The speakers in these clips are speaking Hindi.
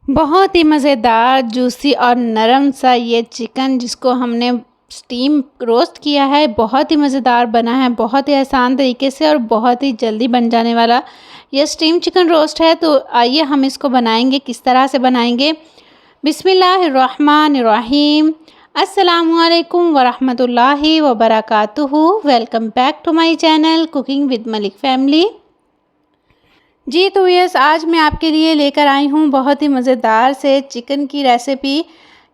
बहुत ही मज़ेदार, जूसी और नरम सा ये चिकन जिसको हमने स्टीम रोस्ट किया है, बहुत ही मज़ेदार बना है, बहुत ही आसान तरीके से और बहुत ही जल्दी बन जाने वाला ये स्टीम चिकन रोस्ट है। तो आइए हम इसको बनाएंगे, किस तरह से बनाएंगे। बिस्मिल्लाहिर्रहमानिर्रहीम। अस्सलामुअलैकुम वरहमतुल्लाहि वबरकातुहू। Welcome back to my channel cooking with Malik family. जी तो यस, आज मैं आपके लिए लेकर आई हूँ बहुत ही मज़ेदार से चिकन की रेसिपी।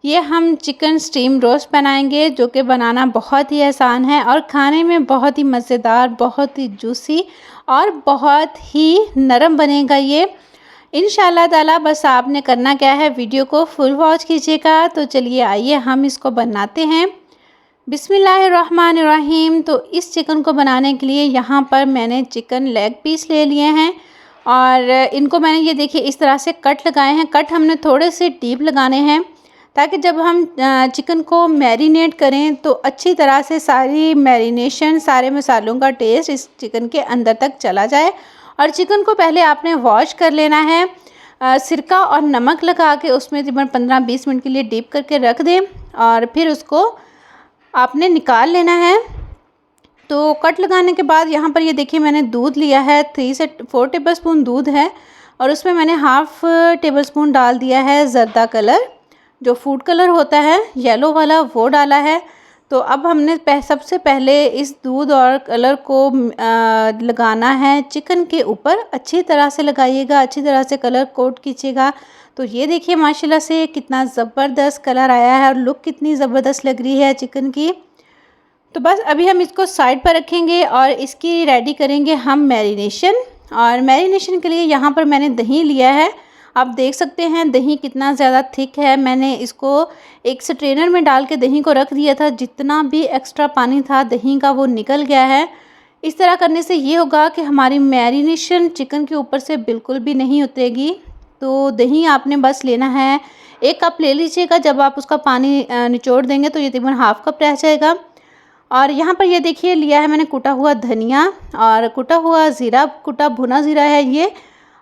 ये हम चिकन स्टीम रोस्ट बनाएंगे जो कि बनाना बहुत ही आसान है और खाने में बहुत ही मज़ेदार, बहुत ही जूसी और बहुत ही नरम बनेगा ये इंशाल्लाह ताला। बस आपने करना क्या है, वीडियो को फुल वॉच कीजिएगा। तो चलिए आइए हम इसको बनाते हैं। बिस्मिल्लाहिर्रहमानिर्रहीम। तो इस चिकन को बनाने के लिए यहाँ पर मैंने चिकन लेग पीस ले लिए हैं और इनको मैंने ये देखिए इस तरह से कट लगाए हैं। कट हमने थोड़े से डीप लगाने हैं ताकि जब हम चिकन को मैरिनेट करें तो अच्छी तरह से सारी मैरिनेशन, सारे मसालों का टेस्ट इस चिकन के अंदर तक चला जाए। और चिकन को पहले आपने वॉश कर लेना है, सिरका और नमक लगा के उसमें तकरीबन 15-20 मिनट के लिए डीप करके रख दें और फिर उसको आपने निकाल लेना है। तो कट लगाने के बाद यहाँ पर ये देखिए मैंने दूध लिया है, 3 से 4 टेबलस्पून दूध है और उसमें मैंने हाफ़ टेबलस्पून डाल दिया है ज़र्दा कलर, जो फूड कलर होता है येलो वाला, वो डाला है। तो अब हमने सबसे पहले इस दूध और कलर को लगाना है चिकन के ऊपर। अच्छी तरह से लगाइएगा, अच्छी तरह से कलर कोट कीजिएगा। तो ये देखिए माशाल्लाह से कितना ज़बरदस्त कलर आया है और लुक कितनी ज़बरदस्त लग रही है चिकन की। तो बस अभी हम इसको साइड पर रखेंगे और इसकी रेडी करेंगे हम मैरिनेशन। और मैरिनेशन के लिए यहाँ पर मैंने दही लिया है। आप देख सकते हैं दही कितना ज़्यादा थिक है। मैंने इसको एक स्ट्रेनर में डाल के दही को रख दिया था, जितना भी एक्स्ट्रा पानी था दही का वो निकल गया है। इस तरह करने से ये होगा कि हमारी मैरिनेशन चिकन के ऊपर से बिल्कुल भी नहीं उतरेगी। तो दही आपने बस लेना है, 1 कप ले लीजिएगा। जब आप उसका पानी निचोड़ देंगे तो ये तकरीबन हाफ़ कप रह जाएगा। और यहाँ पर ये देखिए लिया है मैंने कुटा हुआ धनिया और कुटा हुआ ज़ीरा, कुटा भुना ज़ीरा है ये।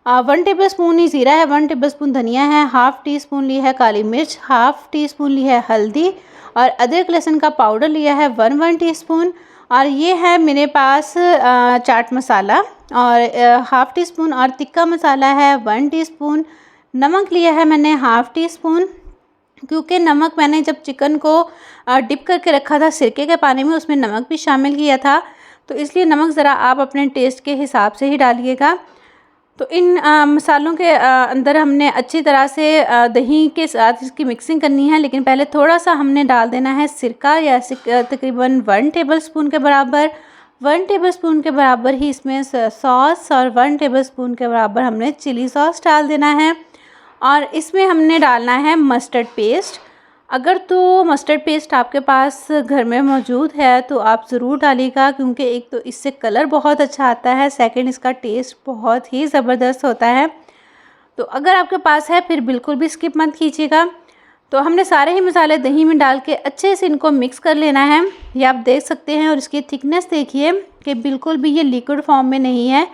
1 टेबलस्पून ही ज़ीरा है, 1 टेबलस्पून धनिया है, हाफ़ टी स्पून ली है काली मिर्च, हाफ़ टी स्पून ली है हल्दी और अदरक लहसुन का पाउडर लिया है 1 टीस्पून। और ये है मेरे पास चाट मसाला और हाफ़ टी स्पून और तिक्का मसाला है 1 टीस्पून। नमक लिया है मैंने हाफ़ टी स्पून, क्योंकि नमक मैंने जब चिकन को डिप करके रखा था सिरके के पानी में, उसमें नमक भी शामिल किया था, तो इसलिए नमक ज़रा आप अपने टेस्ट के हिसाब से ही डालिएगा। तो इन मसालों के अंदर हमने अच्छी तरह से दही के साथ इसकी मिक्सिंग करनी है, लेकिन पहले थोड़ा सा हमने डाल देना है सिरका, या तकरीबन 1 टेबलस्पून के बराबर। 1 टेबलस्पून के बराबर ही इसमें सॉस और 1 टेबलस्पून के बराबर हमने चिली सॉस डाल देना है। और इसमें हमने डालना है मस्टर्ड पेस्ट। अगर तो मस्टर्ड पेस्ट आपके पास घर में मौजूद है तो आप ज़रूर डालिएगा, क्योंकि एक तो इससे कलर बहुत अच्छा आता है, सेकंड इसका टेस्ट बहुत ही ज़बरदस्त होता है। तो अगर आपके पास है फिर बिल्कुल भी स्किप मत कीजिएगा। तो हमने सारे ही मसाले दही में डाल के अच्छे से इनको मिक्स कर लेना है। ये आप देख सकते हैं। और इसकी थिकनेस देखिए कि बिल्कुल भी ये लिक्विड फॉर्म में नहीं है,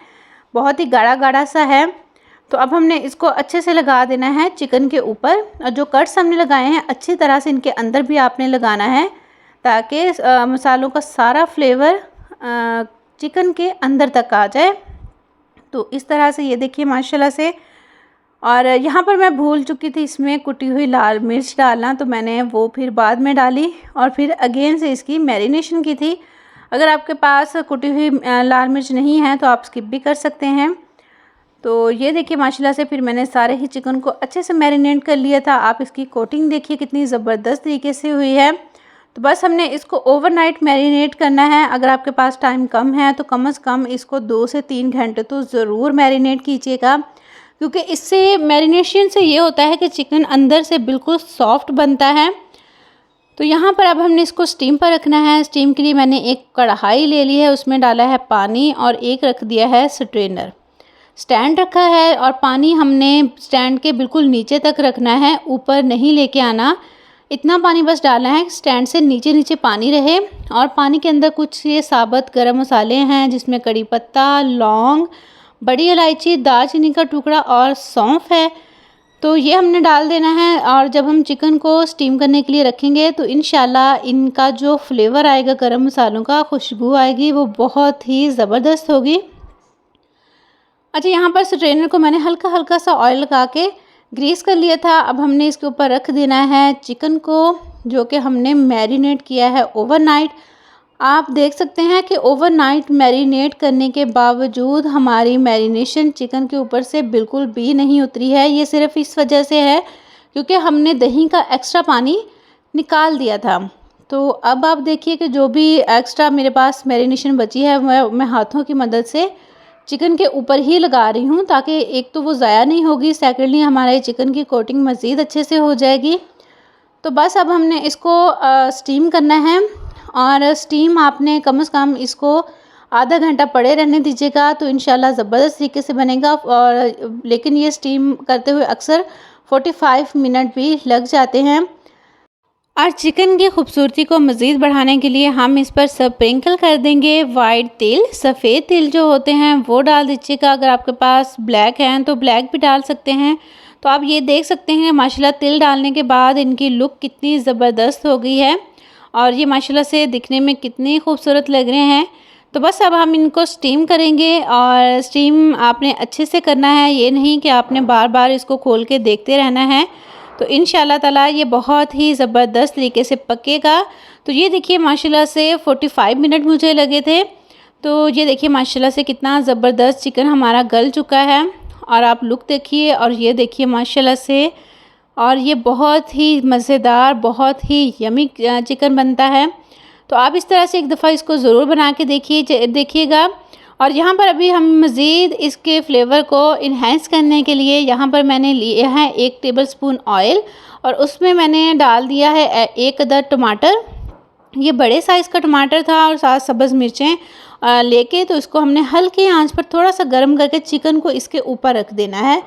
बहुत ही गाढ़ा गाढ़ा सा है। तो अब हमने इसको अच्छे से लगा देना है चिकन के ऊपर, और जो कट्स हमने लगाए हैं अच्छी तरह से इनके अंदर भी आपने लगाना है, ताकि मसालों का सारा फ्लेवर चिकन के अंदर तक आ जाए। तो इस तरह से ये देखिए माशाल्लाह से। और यहाँ पर मैं भूल चुकी थी इसमें कुटी हुई लाल मिर्च डालना, तो मैंने वो फिर बाद में डाली और फिर अगेन से इसकी मैरिनेशन की थी। अगर आपके पास कुटी हुई लाल मिर्च नहीं है तो आप स्किप भी कर सकते हैं। तो ये देखिए माशाल्लाह से फिर मैंने सारे ही चिकन को अच्छे से मैरिनेट कर लिया था। आप इसकी कोटिंग देखिए कितनी ज़बरदस्त तरीके से हुई है। तो बस हमने इसको ओवरनाइट मैरिनेट करना है। अगर आपके पास टाइम कम है तो कम से कम इसको 2 से 3 घंटे तो ज़रूर मैरिनेट कीजिएगा, क्योंकि इससे मैरिनेशन से ये होता है कि चिकन अंदर से बिल्कुल सॉफ्ट बनता है। तो यहाँ पर अब हमने इसको स्टीम पर रखना है। स्टीम के लिए मैंने एक कढ़ाई ले ली है, उसमें डाला है पानी और एक रख दिया है स्ट्रेनर। स्टैंड रखा है और पानी हमने स्टैंड के बिल्कुल नीचे तक रखना है, ऊपर नहीं लेके आना। इतना पानी बस डालना है स्टैंड से नीचे नीचे पानी रहे। और पानी के अंदर कुछ ये साबुत गरम मसाले हैं, जिसमें कड़ी पत्ता, लौंग, बड़ी इलायची, दालचीनी का टुकड़ा और सौंफ है। तो ये हमने डाल देना है और जब हम चिकन को स्टीम करने के लिए रखेंगे तो इंशाल्लाह इनका जो फ्लेवर आएगा गरम मसालों का, खुशबू आएगी, वो बहुत ही ज़बरदस्त होगी। अच्छा, यहाँ पर स्ट्रेनर को मैंने हल्का हल्का सा ऑयल लगा के ग्रीस कर लिया था। अब हमने इसके ऊपर रख देना है चिकन को, जो कि हमने मैरिनेट किया है ओवरनाइट। आप देख सकते हैं कि ओवरनाइट मैरिनेट करने के बावजूद हमारी मैरिनेशन चिकन के ऊपर से बिल्कुल भी नहीं उतरी है। ये सिर्फ इस वजह से है क्योंकि हमने दही का एक्स्ट्रा पानी निकाल दिया था। तो अब आप देखिए कि जो भी एक्स्ट्रा मेरे पास मैरिनेशन बची है मैं हाथों की मदद से चिकन के ऊपर ही लगा रही हूँ, ताकि एक तो वो ज़ाया नहीं होगी, सेकेंडली हमारे चिकन की कोटिंग मज़ीद अच्छे से हो जाएगी। तो बस अब हमने इसको स्टीम करना है और स्टीम आपने कम से कम इसको आधा घंटा पड़े रहने दीजिएगा, तो इंशाल्लाह ज़बरदस्त तरीके से बनेगा। और लेकिन ये स्टीम करते हुए अक्सर 45 मिनट भी लग जाते हैं। और चिकन की खूबसूरती को मज़ीद बढ़ाने के लिए हम इस पर स्प्रिंकल कर देंगे वाइट तिल। सफ़ेद तिल जो होते हैं वो डाल दीजिएगा, अगर आपके पास ब्लैक हैं तो ब्लैक भी डाल सकते हैं। तो आप ये देख सकते हैं माशाल्लाह तिल डालने के बाद इनकी लुक कितनी ज़बरदस्त हो गई है और ये माशाल्लाह से दिखने में कितनी खूबसूरत लग रहे हैं। तो बस अब हम इनको स्टीम करेंगे और स्टीम आपने अच्छे से करना है, ये नहीं कि आपने बार बार इसको खोल के देखते रहना है। तो इंशाल्लाह ताला ये बहुत ही ज़बरदस्त तरीके से पकेगा। तो ये देखिए माशाल्लाह से 45 मिनट मुझे लगे थे। तो ये देखिए माशाल्लाह से कितना ज़बरदस्त चिकन हमारा गल चुका है और आप लुक देखिए और ये देखिए माशाल्लाह से, और ये बहुत ही मज़ेदार, बहुत ही यमी चिकन बनता है। तो आप इस तरह से एक दफ़ा इसको ज़रूर बना के देखिएगा। और यहाँ पर अभी हम मज़ीद इसके फ्लेवर को इन्हेंस करने के लिए यहाँ पर मैंने लिया है 1 टेबलस्पून ऑयल और उसमें मैंने डाल दिया है 1 अदद टमाटर। ये बड़े साइज़ का टमाटर था और 7 सब्ज़ मिर्चें लेके तो इसको हमने हल्की आंच पर थोड़ा सा गर्म करके चिकन को इसके ऊपर रख देना है।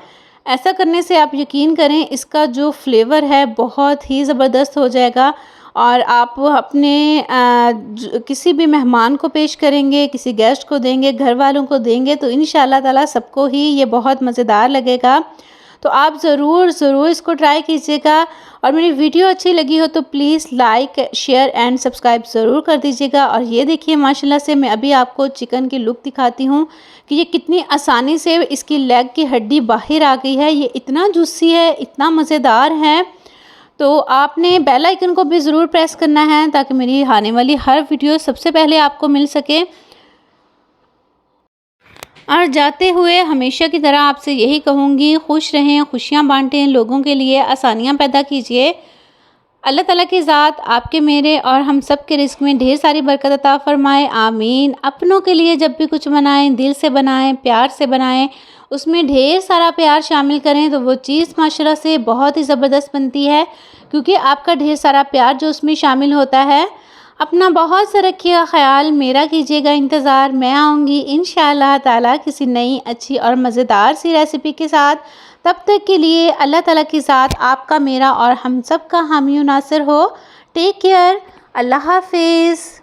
ऐसा करने से आप यकीन करें इसका जो फ्लेवर है बहुत ही ज़बरदस्त हो जाएगा और आप अपने किसी भी मेहमान को पेश करेंगे, किसी गेस्ट को देंगे, घर वालों को देंगे तो इंशाल्लाह ताला सबको ही ये बहुत मज़ेदार लगेगा। तो आप ज़रूर इसको ट्राई कीजिएगा और मेरी वीडियो अच्छी लगी हो तो please like, share and subscribe ज़रूर कर दीजिएगा। और ये देखिए माशाल्लाह से मैं अभी आपको चिकन की लुक दिखाती हूँ कि ये कितनी आसानी से इसकी लेग की हड्डी बाहर आ गई है। ये इतना जूसी है, इतना मज़ेदार है। तो आपने बेल आइकन को भी ज़रूर प्रेस करना है ताकि मेरी आने वाली हर वीडियो सबसे पहले आपको मिल सके। और जाते हुए हमेशा की तरह आपसे यही कहूँगी, खुश रहें, खुशियाँ बांटें, लोगों के लिए आसानियाँ पैदा कीजिए। अल्लाह ताला की ज़ात आपके, मेरे और हम सब के रिज़्क़ में ढेर सारी बरकत अता फ़रमाए, आमीन। अपनों के लिए जब भी कुछ बनाएं दिल से बनाएं, प्यार से बनाएं, उसमें ढेर सारा प्यार शामिल करें तो वो चीज़ माशाल्लाह से बहुत ही ज़बरदस्त बनती है, क्योंकि आपका ढेर सारा प्यार जो उसमें शामिल होता है। अपना बहुत सा रखिएगा ख्याल, मेरा कीजिएगा इंतज़ार। मैं आऊँगी इंशाअल्लाह ताला किसी नई अच्छी और मज़ेदार सी रेसिपी के साथ। तब तक के लिए अल्लाह ताला की ज़ात आपका, मेरा और हम सब का हामी नासिर हो। टेक केयर, अल्लाह हाफिज़।